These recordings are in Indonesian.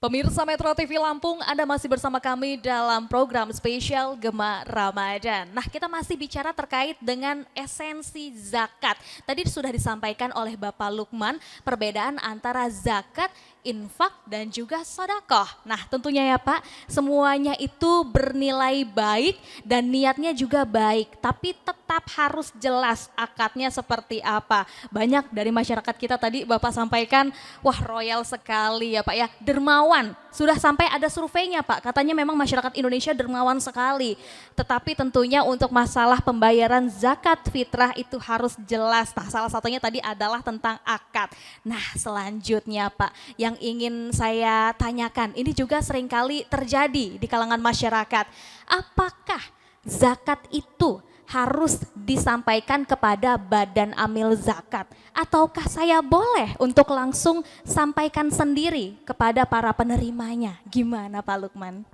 Pemirsa Metro TV Lampung, Anda masih bersama kami dalam program spesial Gema Ramadan. Nah, kita masih bicara terkait dengan esensi zakat. Tadi sudah disampaikan oleh Bapak Lukman, perbedaan antara zakat, infak, dan juga sodakoh. Nah, tentunya ya Pak, semuanya itu bernilai baik dan niatnya juga baik. Tapi tetap harus jelas akadnya seperti apa. Banyak dari masyarakat kita tadi Bapak sampaikan, wah royal sekali ya Pak ya, dermawan. Sudah sampai ada surveinya Pak, katanya memang masyarakat Indonesia dermawan sekali. Tetapi tentunya untuk masalah pembayaran zakat fitrah itu harus jelas. Nah salah satunya tadi adalah tentang akad. Nah selanjutnya Pak, yang ingin saya tanyakan, ini juga seringkali terjadi di kalangan masyarakat. Apakah zakat itu harus disampaikan kepada badan amil zakat, ataukah saya boleh untuk langsung sampaikan sendiri kepada para penerimanya? Gimana Pak Lukman?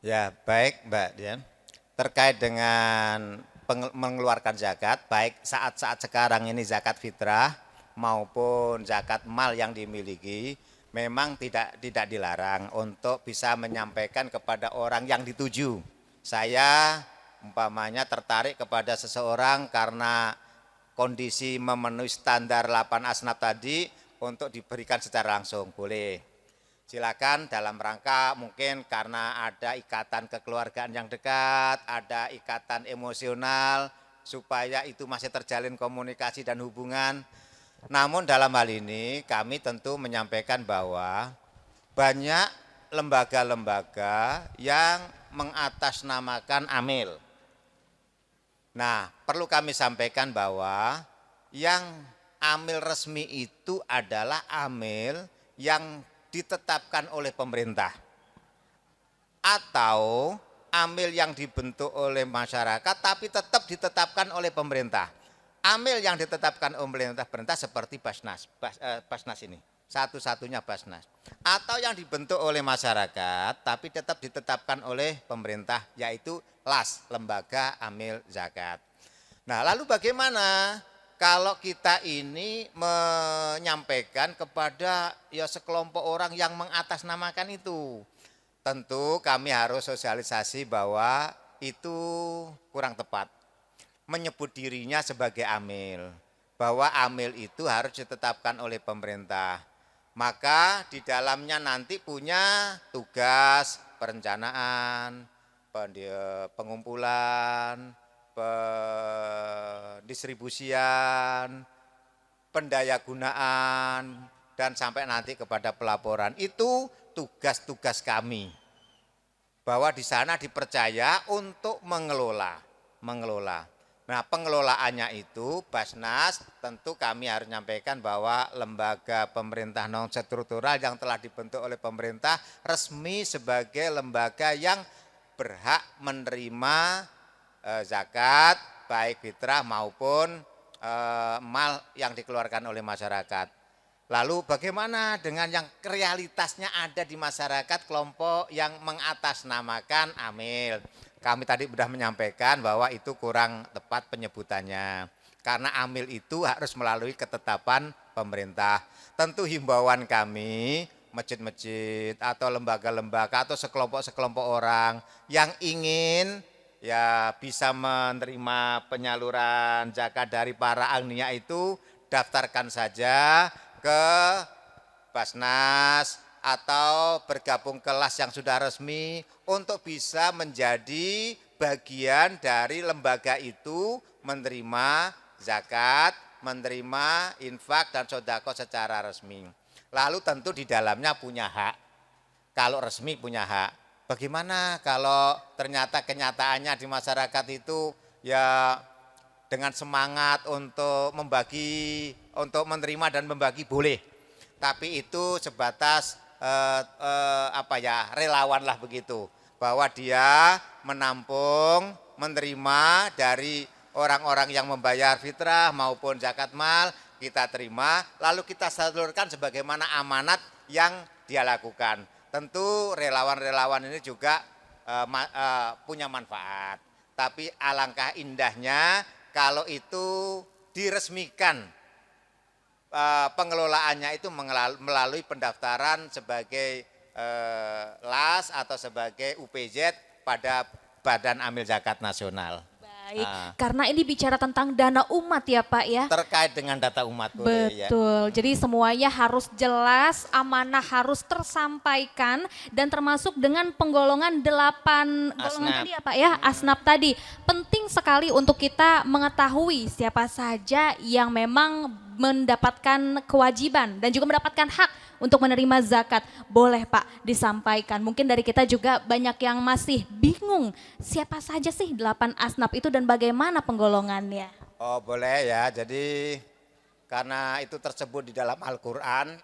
Ya, baik Mbak Dian. Terkait dengan mengeluarkan zakat, baik saat-saat sekarang ini zakat fitrah maupun zakat mal yang dimiliki, memang tidak dilarang untuk bisa menyampaikan kepada orang yang dituju. Saya umpamanya tertarik kepada seseorang karena kondisi memenuhi standar 8 asnaf tadi untuk diberikan secara langsung, boleh. Silakan dalam rangka mungkin karena ada ikatan kekeluargaan yang dekat, ada ikatan emosional, supaya itu masih terjalin komunikasi dan hubungan. Namun dalam hal ini kami tentu menyampaikan bahwa banyak lembaga-lembaga yang mengatasnamakan amil. Nah, perlu kami sampaikan bahwa yang amil resmi itu adalah amil yang ditetapkan oleh pemerintah atau amil yang dibentuk oleh masyarakat tapi tetap ditetapkan oleh pemerintah. Amil yang ditetapkan oleh pemerintah seperti Basnas ini, satu-satunya Basnas. Atau yang dibentuk oleh masyarakat tapi tetap ditetapkan oleh pemerintah, yaitu LAS, Lembaga Amil Zakat. Nah lalu bagaimana kalau kita ini menyampaikan kepada ya sekelompok orang yang mengatasnamakan itu? Tentu kami harus sosialisasi bahwa itu kurang tepat. Menyebut dirinya sebagai amil, bahwa amil itu harus ditetapkan oleh pemerintah. Maka di dalamnya nanti punya tugas perencanaan, pengumpulan, pendistribusian, pendayagunaan, dan sampai nanti kepada pelaporan. Itu tugas-tugas kami. Bahwa di sana dipercaya untuk mengelola. Nah pengelolaannya itu Basnas tentu kami harus menyampaikan bahwa lembaga pemerintah non struktural yang telah dibentuk oleh pemerintah resmi sebagai lembaga yang berhak menerima zakat baik fitrah maupun mal yang dikeluarkan oleh masyarakat. Lalu bagaimana dengan yang realitasnya ada di masyarakat kelompok yang mengatasnamakan amil? Kami tadi sudah menyampaikan bahwa itu kurang tepat penyebutannya. Karena amil itu harus melalui ketetapan pemerintah. Tentu himbauan kami, masjid-masjid atau lembaga-lembaga atau sekelompok-sekelompok orang yang ingin ya bisa menerima penyaluran zakat dari para agniya itu, daftarkan saja ke Basnas atau bergabung kelas yang sudah resmi untuk bisa menjadi bagian dari lembaga itu menerima zakat, menerima infak dan sodako secara resmi. Lalu tentu di dalamnya punya hak, kalau resmi punya hak. Bagaimana kalau ternyata kenyataannya di masyarakat itu ya dengan semangat untuk membagi, untuk menerima dan membagi boleh. Tapi itu sebatas relawan lah begitu, bahwa dia menampung, menerima dari orang-orang yang membayar fitrah maupun zakat mal, kita terima, lalu kita salurkan sebagaimana amanat yang dia lakukan. Tentu relawan-relawan ini juga punya manfaat, tapi alangkah indahnya kalau itu diresmikan pengelolaannya itu melalui pendaftaran sebagai LAS atau sebagai UPZ pada Badan Amil Zakat Nasional. Baik, karena ini bicara tentang dana umat ya Pak ya. Terkait dengan data umat boleh ya. Betul, jadi semuanya harus jelas, amanah harus tersampaikan dan termasuk dengan penggolongan 8 golongan tadi ya Pak ya, asnaf tadi. Penting sekali untuk kita mengetahui siapa saja yang memang mendapatkan kewajiban dan juga mendapatkan hak untuk menerima zakat. Boleh Pak disampaikan, mungkin dari kita juga banyak yang masih bingung siapa saja sih 8 asnaf itu dan bagaimana penggolongannya. Oh boleh ya, jadi karena itu tersebut di dalam Al-Quran,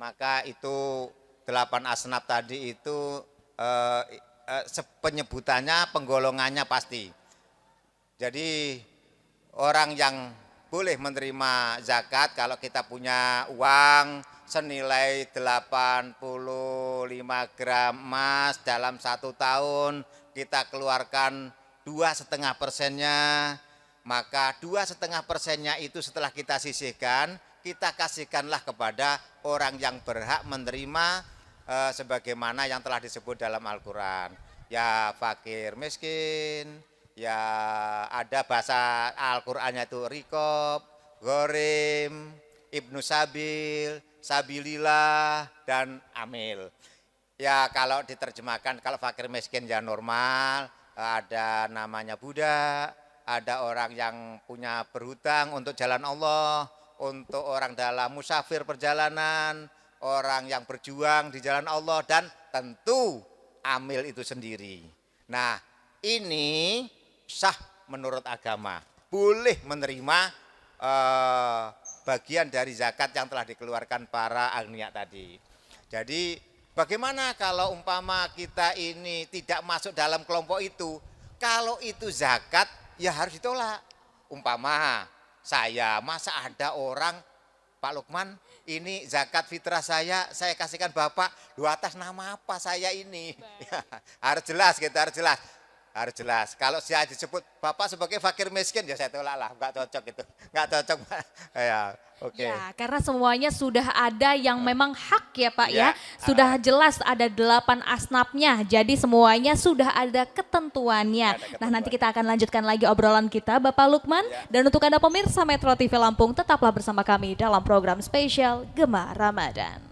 maka itu 8 asnaf tadi itu penyebutannya, penggolongannya pasti. Jadi orang yang boleh menerima zakat kalau kita punya uang senilai 85 gram emas dalam 1 tahun, kita keluarkan 2,5%-nya, maka 2,5%-nya itu setelah kita sisihkan, kita kasihkanlah kepada orang yang berhak menerima sebagaimana yang telah disebut dalam Al-Quran. Ya fakir miskin, ya ada bahasa Al-Qur'annya itu rikob, gorim, ibnu sabil, sabilillah, dan amil. Ya kalau diterjemahkan, kalau fakir miskin ya normal, ada namanya budak, ada orang yang punya berhutang untuk jalan Allah, untuk orang dalam musafir perjalanan, orang yang berjuang di jalan Allah, dan tentu amil itu sendiri. Nah ini sah menurut agama, boleh menerima bagian dari zakat yang telah dikeluarkan para agniya tadi. Jadi bagaimana kalau umpama kita ini tidak masuk dalam kelompok itu? Kalau itu zakat ya harus ditolak. Umpama saya, masa ada orang, Pak Lukman, ini zakat fitrah saya kasihkan Bapak, lu atas nama apa saya ini? Ya, harus jelas gitu, harus jelas. Harus jelas. Kalau saya disebut Bapak sebagai fakir miskin, ya saya tolak lah, enggak cocok itu. Enggak cocok. Ya, oke. Ya, karena semuanya sudah ada yang memang hak ya Pak ya. Ya, Sudah jelas ada 8 asnafnya. Jadi semuanya sudah ada ketentuannya. Nah, nanti kita akan lanjutkan lagi obrolan kita Bapak Lukman. Ya. Dan untuk Anda pemirsa Metro TV Lampung, tetaplah bersama kami dalam program spesial Gema Ramadan.